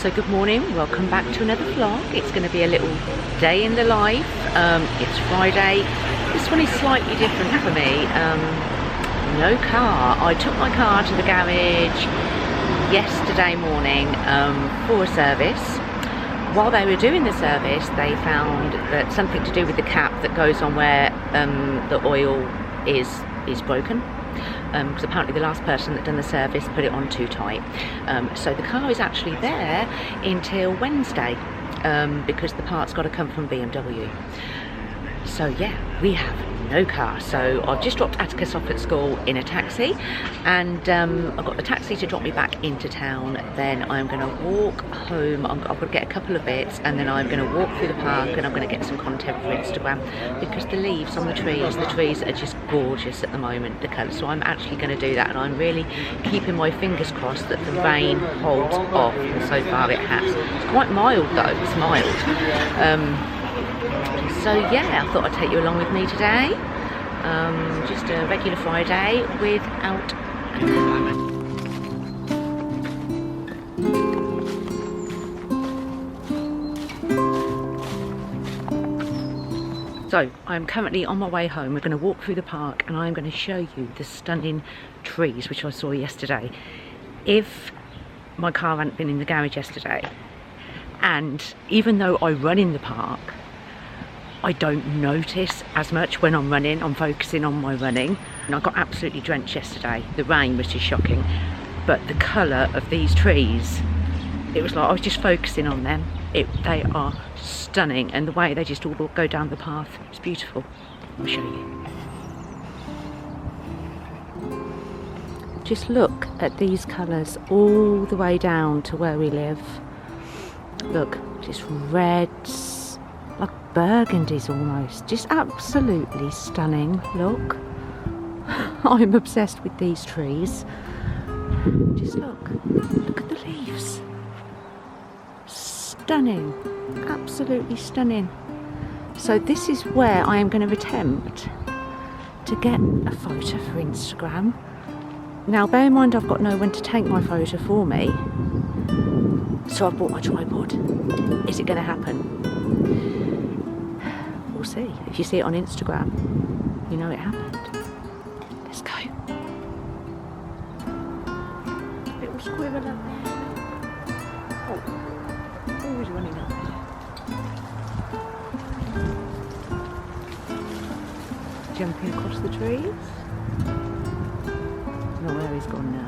So good morning, welcome back to another vlog. It's going to be a little day in the life. It's Friday. This one is slightly different for me. No car. I took my car to the garage yesterday morning for a service. While they were doing the service, they found that something to do with the cap that goes on where the oil is broken. Because apparently the last person that done the service put it on too tight. So the car is actually there until Wednesday because the part's got to come from BMW. So yeah, we have no car. So I've just dropped Atticus off at school in a taxi, and I've got the taxi to drop me back into town. Then I'm going to walk home. I've got to get a couple of bits, and then I'm going to walk through the park, and I'm going to get some content for Instagram because the leaves on the trees are just gorgeous at the moment, the colours. So I'm actually going to do that, and I'm really keeping my fingers crossed that the rain holds off, and so far it has. It's quite mild though, it's mild. So yeah, I thought I'd take you along with me today. Just a regular Friday without a car. So I'm currently on my way home. We're going to walk through the park and I'm going to show you the stunning trees which I saw yesterday. If my car hadn't been in the garage yesterday, and even though I run in the park, I don't notice as much when I'm running. I'm focusing on my running. And I got absolutely drenched yesterday. The rain was just shocking. But the colour of these trees, it was like I was just focusing on them. They are stunning, and the way they just all go down the path, it's beautiful. I'll show you. Just look at these colours all the way down to where we live. Look, just reds, like burgundies almost, just absolutely stunning. Look, I'm obsessed with these trees. Just look at the leaves. Stunning, absolutely stunning. So this is where I am going to attempt to get a photo for Instagram. Now bear in mind I've got no one to take my photo for me, so I've brought my tripod. Is it going to happen? We'll see. If you see it on Instagram, you know it happened. Let's go. Little squirrel up there. Oh, he's running up. Jumping across the trees. I don't know where he's gone now.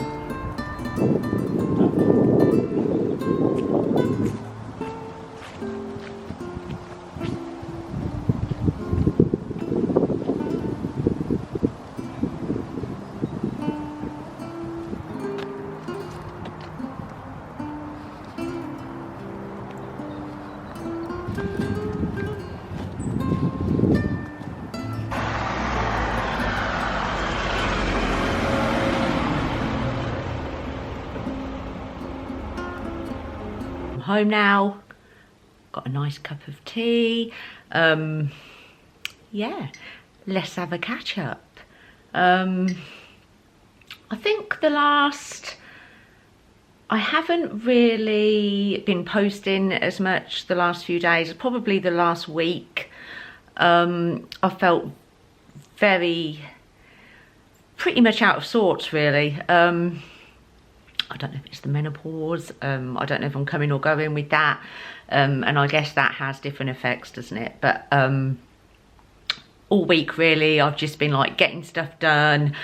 Home now, got a nice cup of tea. Yeah, let's have a catch up. I think I haven't really been posting as much the last few days, probably the last week. I felt pretty much out of sorts really. I don't know if it's the menopause, I don't know if I'm coming or going with that, and I guess that has different effects, doesn't it? But all week really I've just been like getting stuff done.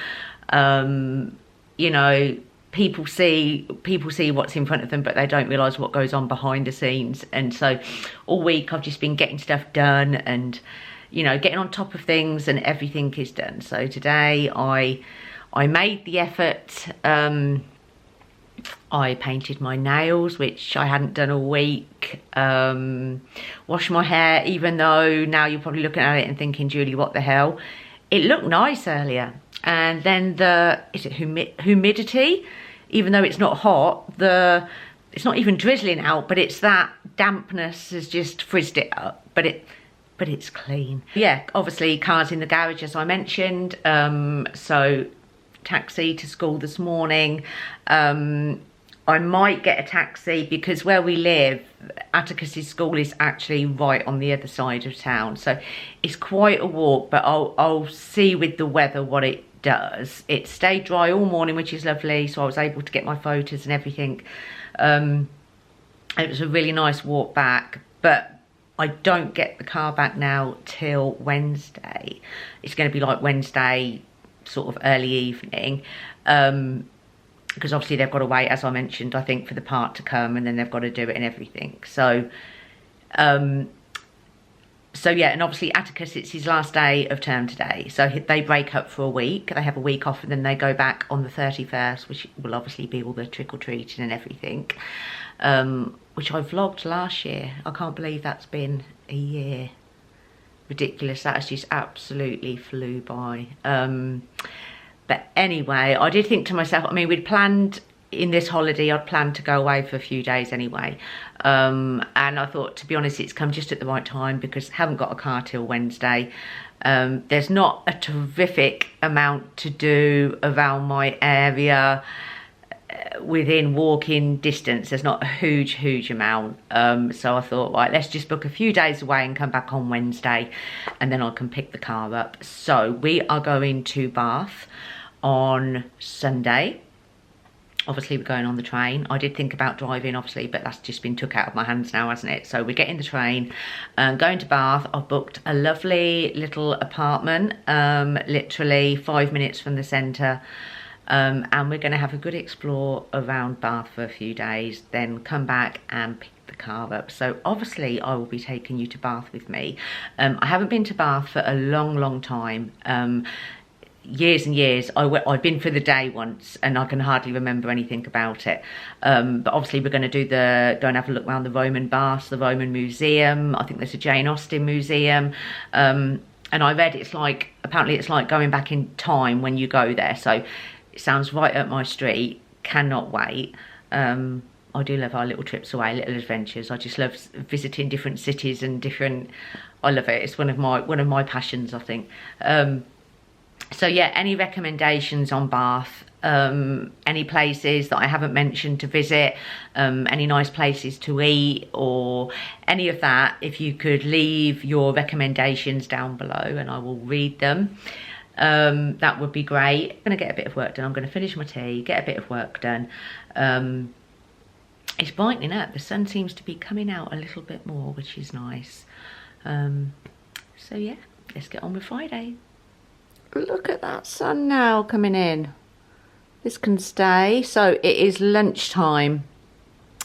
You know, people see what's in front of them, but they don't realise what goes on behind the scenes. And so all week I've just been getting stuff done and, you know, getting on top of things, and everything is done. So today I made the effort. I painted my nails, which I hadn't done all week. Washed my hair, even though now you're probably looking at it and thinking, Julie, what the hell? It looked nice earlier. And then humidity, even though it's not hot, it's not even drizzling out, but it's that dampness has just frizzed it up. But it's clean. Yeah, obviously cars in the garage, as I mentioned. So taxi to school this morning. I might get a taxi because where we live, Atticus's school is actually right on the other side of town. So it's quite a walk, but I'll see with the weather what it does. It stayed dry all morning, which is lovely. So I was able to get my photos and everything. It was a really nice walk back, but I don't get the car back now till Wednesday. It's going to be like Wednesday, sort of early evening. Because obviously they've got to wait, as I mentioned, I think, for the part to come, and then they've got to do it and everything. So, so yeah, and obviously Atticus, it's his last day of term today. So they break up for a week. They have a week off, and then they go back on the 31st, which will obviously be all the trick-or-treating and everything, which I vlogged last year. I can't believe that's been a year. Ridiculous. That has just absolutely flew by. But anyway, I did think to myself, I mean, we'd planned in this holiday, I'd planned to go away for a few days anyway. And I thought, to be honest, it's come just at the right time because I haven't got a car till Wednesday. There's not a terrific amount to do around my area within walking distance. There's not a huge amount. So I thought, right, let's just book a few days away and come back on Wednesday, and then I can pick the car up. So we are going to Bath on Sunday. Obviously we're going on the train. I did think about driving, obviously, but that's just been took out of my hands now, hasn't it? So we're getting the train and going to Bath. I've booked a lovely little apartment, literally 5 minutes from the centre. And we're going to have a good explore around Bath for a few days, then come back and pick the car up. So obviously I will be taking you to Bath with me. I haven't been to Bath for a long time. Years and years. I've been for the day once and I can hardly remember anything about it. But obviously we're going to go and have a look around the Roman baths, the Roman Museum. I think there's a Jane Austen museum. And I read apparently it's like going back in time when you go there. So it sounds right up my street. Cannot wait. I do love our little trips away, little adventures. I just love visiting different cities and I love it. It's one of my passions, I think. So yeah, any recommendations on Bath? Any places that I haven't mentioned to visit? Any nice places to eat or any of that? If you could leave your recommendations down below and I will read them. That would be great. I'm going to get a bit of work done. I'm going to finish my tea, get a bit of work done. It's brightening up. The sun seems to be coming out a little bit more, which is nice. So yeah, let's get on with Friday. Look at that sun now coming in. This can stay. So it is lunchtime.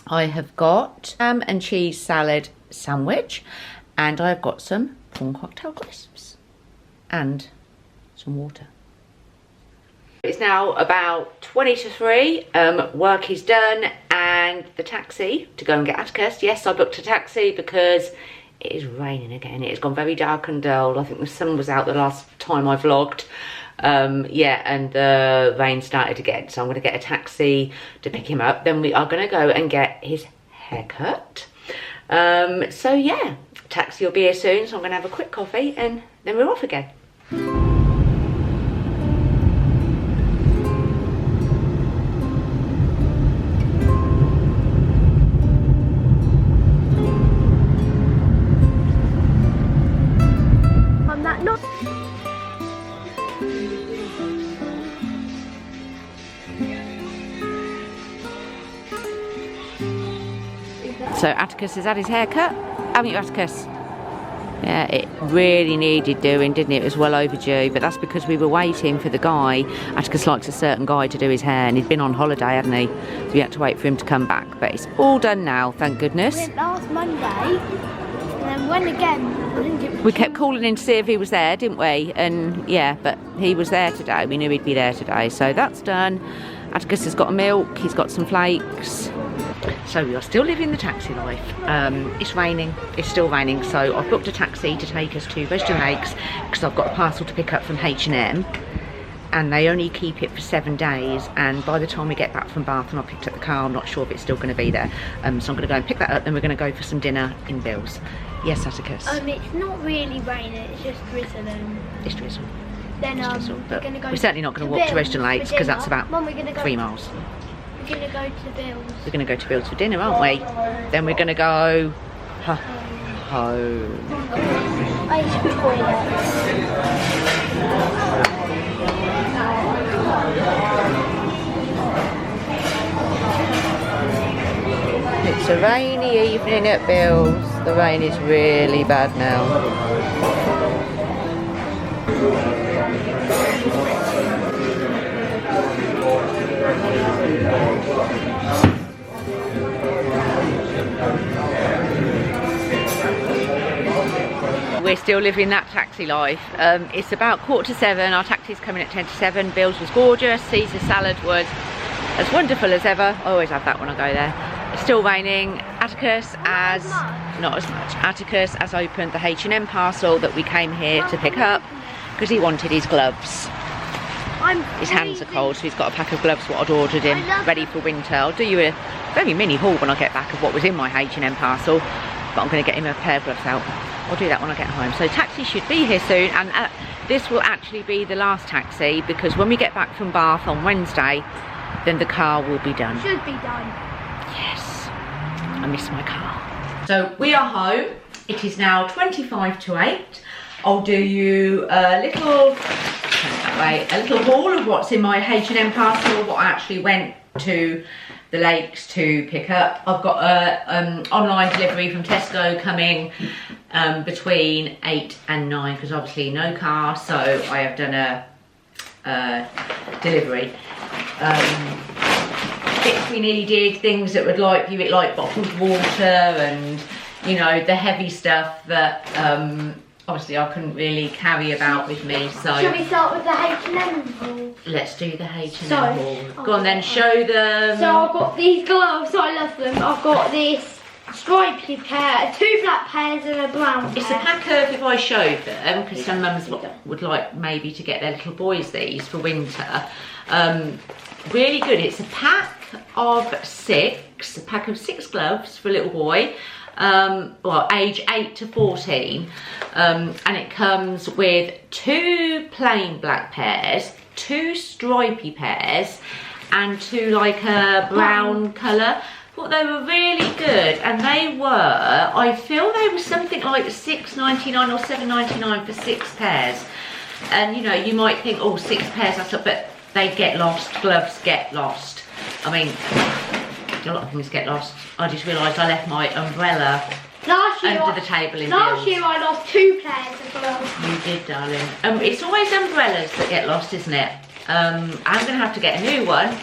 I have got ham and cheese salad sandwich, and I've got some prawn cocktail crisps and some water. It's now about 20 to 3. Work is done, and the taxi to go and get Atticus. Yes, I booked a taxi because it is raining again. It has gone very dark and dull. I think the sun was out the last time I vlogged. Yeah, and the rain started again. So I'm going to get a taxi to pick him up. Then we are going to go and get his haircut. So yeah, taxi will be here soon. So I'm going to have a quick coffee and then we're off again. So Atticus has had his hair cut, haven't you, Atticus? Yeah, it really needed doing, didn't it? It was well overdue, but that's because we were waiting for the guy. Atticus likes a certain guy to do his hair, and he'd been on holiday, hadn't he? So we had to wait for him to come back, but it's all done now, thank goodness. We went last Monday, and then went again. I think it was we kept calling in to see if he was there, didn't we? And yeah, but he was there today. We knew he'd be there today, so that's done. Atticus has got a milk, he's got some flakes. So we are still living the taxi life. It's raining, it's still raining, so I've booked a taxi to take us to Register Lakes because I've got a parcel to pick up from H&M, and they only keep it for 7 days, and by the time we get back from Bath and I picked up the car, I'm not sure if it's still going to be there. So I'm going to go and pick that up, then we're going to go for some dinner in Bill's. Yes, Atticus? it's not really raining, it's just drizzling. It's drizzle. Then It's drizzle, we're but going to go we're certainly not going to walk to Register Lakes because that's about 3 miles. going to go to Bill's. We're going to go to Bill's for dinner, aren't we? Then we're going to go home. I use the toilet. It's a rainy evening at Bill's. The rain is really bad now. We're still living that taxi life. It's about 6:45. Our taxi's coming at 10:07. Bill's was gorgeous. Caesar salad was as wonderful as ever. I always have that when I go there. It's still raining. Atticus not as much. Atticus has opened the H&M parcel that we came here to pick up because he wanted his gloves. His hands are cold, so he's got a pack of gloves what I'd ordered him, ready for winter. I'll do you a very mini haul when I get back of what was in my H&M parcel, but I'm going to get him a pair of gloves out. I'll do that when I get home. So taxi should be here soon, and this will actually be the last taxi because when we get back from Bath on Wednesday, then the car will be done. Should be done. Yes, I miss my car. So we are home. It is now 8:25. I'll do you a little haul of what's in my H&M parcel, what I actually went to the lakes to pick up. I've got a online delivery from Tesco coming between 8 and 9 because obviously no car, so I have done a delivery. Bits we needed, things that would like bottled water and, you know, the heavy stuff that obviously I couldn't really carry about with me. So shall we start with the H&M haul? Let's do the H&M haul. Go on then, show them. So I've got these gloves, I love them. I've got this stripy pair, 2 black pairs and a brown pair. It's a pack of, if I showed them, because some mums would like maybe to get their little boys these for winter. Really good. It's a pack of 6, a pack of 6 gloves for a little boy. Well, age 8 to 14, and it comes with 2 plain black pairs, 2 stripy pairs, and 2 like a brown colour. Thought they were really good, and they were, I feel they were something like $6.99 or $7.99 for 6 pairs. And you know, you might think, oh, 6 pairs, that's up, but they get lost, gloves get lost. I mean, a lot of things get lost. I just realised I left my umbrella under the table in Last year I lost 2 pairs of gloves. You did, darling. It's always umbrellas that get lost, isn't it? I'm going to have to get a new one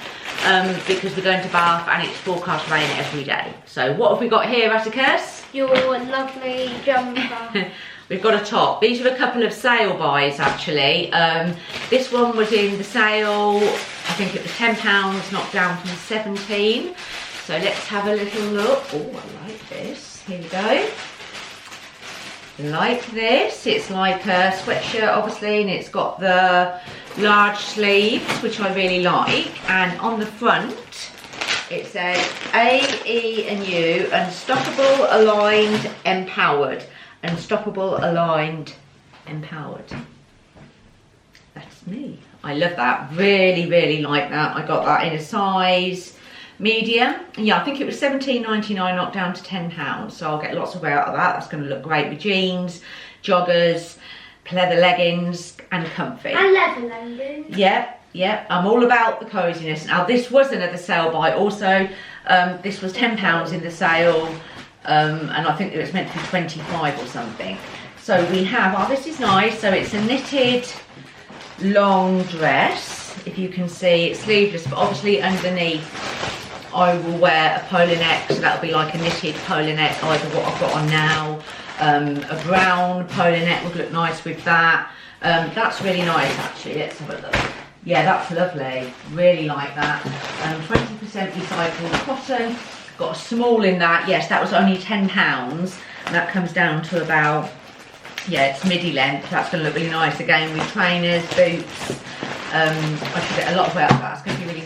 because we're going to Bath and it's forecast rain every day. So what have we got here, Atticus? Your lovely jumper. We've got a top. These are a couple of sale buys actually. This one was in the sale, I think it was £10, knocked down from 17. So let's have a little look. Oh, I like this. Here we go. Like this. It's like a sweatshirt obviously, and it's got the large sleeves, which I really like. And on the front, it says A, E and U, unstoppable, aligned, empowered. Unstoppable, aligned, empowered. That's me. I love that. Really, really like that. I got that in a size medium. Yeah, I think it was $17.99 knocked down to £10. So I'll get lots of wear out of that. That's going to look great with jeans, joggers, leather leggings and comfy. And leather leggings. Yep. I'm all about the coziness. Now this was another sale buy also. This was £10 in the sale. And I think it was meant to be 25 or something. So we have, oh, this is nice. So it's a knitted long dress. If you can see, it's sleeveless, but obviously underneath I will wear a polo neck. So that'll be like a knitted polo neck, either what I've got on now. A brown polo neck would look nice with that. That's really nice actually. Let's have a look. Yeah, that's lovely. Really like that. 20% recycled cotton. Got a small in that. Yes, that was only £10. And that comes down to about, yeah, it's midi length. That's going to look really nice again with trainers, boots. I should get a lot of wear out of that. It's going to be really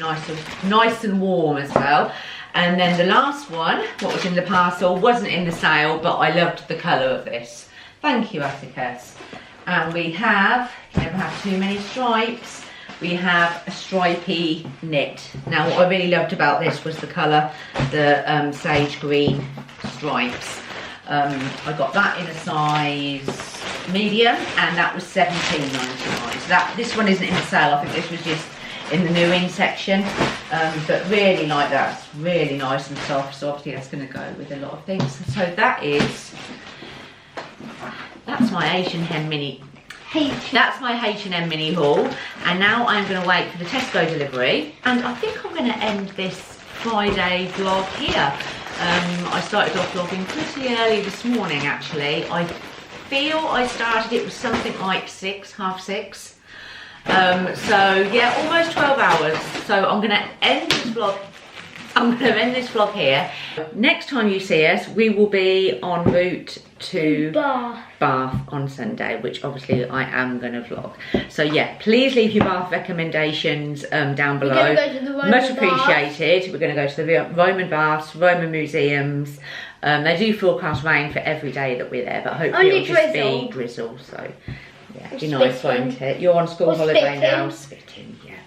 nice and warm as well. And then the last one, what was in the parcel, wasn't in the sale, but I loved the colour of this. Thank you, Atticus. And we have, you never have too many stripes. we have a stripy knit. Now what I really loved about this was the colour, the sage green stripes. I got that in a size medium, and that was £17.99. So this one isn't in the sale. I think this was just in the new in section, but really like that. It's really nice and soft, so obviously that's going to go with a lot of things. So that's my H&M mini. That's my H&M mini haul, and now I'm going to wait for the Tesco delivery, and I think I'm going to end this Friday vlog here. I started off vlogging pretty early this morning actually. I feel I started it was something like 6, half 6. So yeah, almost 12 hours. So I'm going to end this vlog. I'm going to end this vlog here. Next time you see us, we will be en route to Bath on Sunday, which obviously I am going to vlog. So yeah, please leave your Bath recommendations down below. We're going to go to the Roman Much appreciated. We're going to go to the Roman baths, Roman museums. They do forecast rain for every day that we're there, but hopefully it'll just be drizzle. So yeah, it'd be nice, won't it? You're on school holiday now. Spitting, yeah.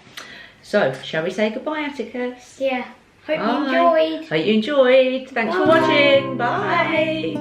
So shall we say goodbye, Atticus? Yeah. Hope you enjoyed. Hope you enjoyed. Thanks for watching. Bye.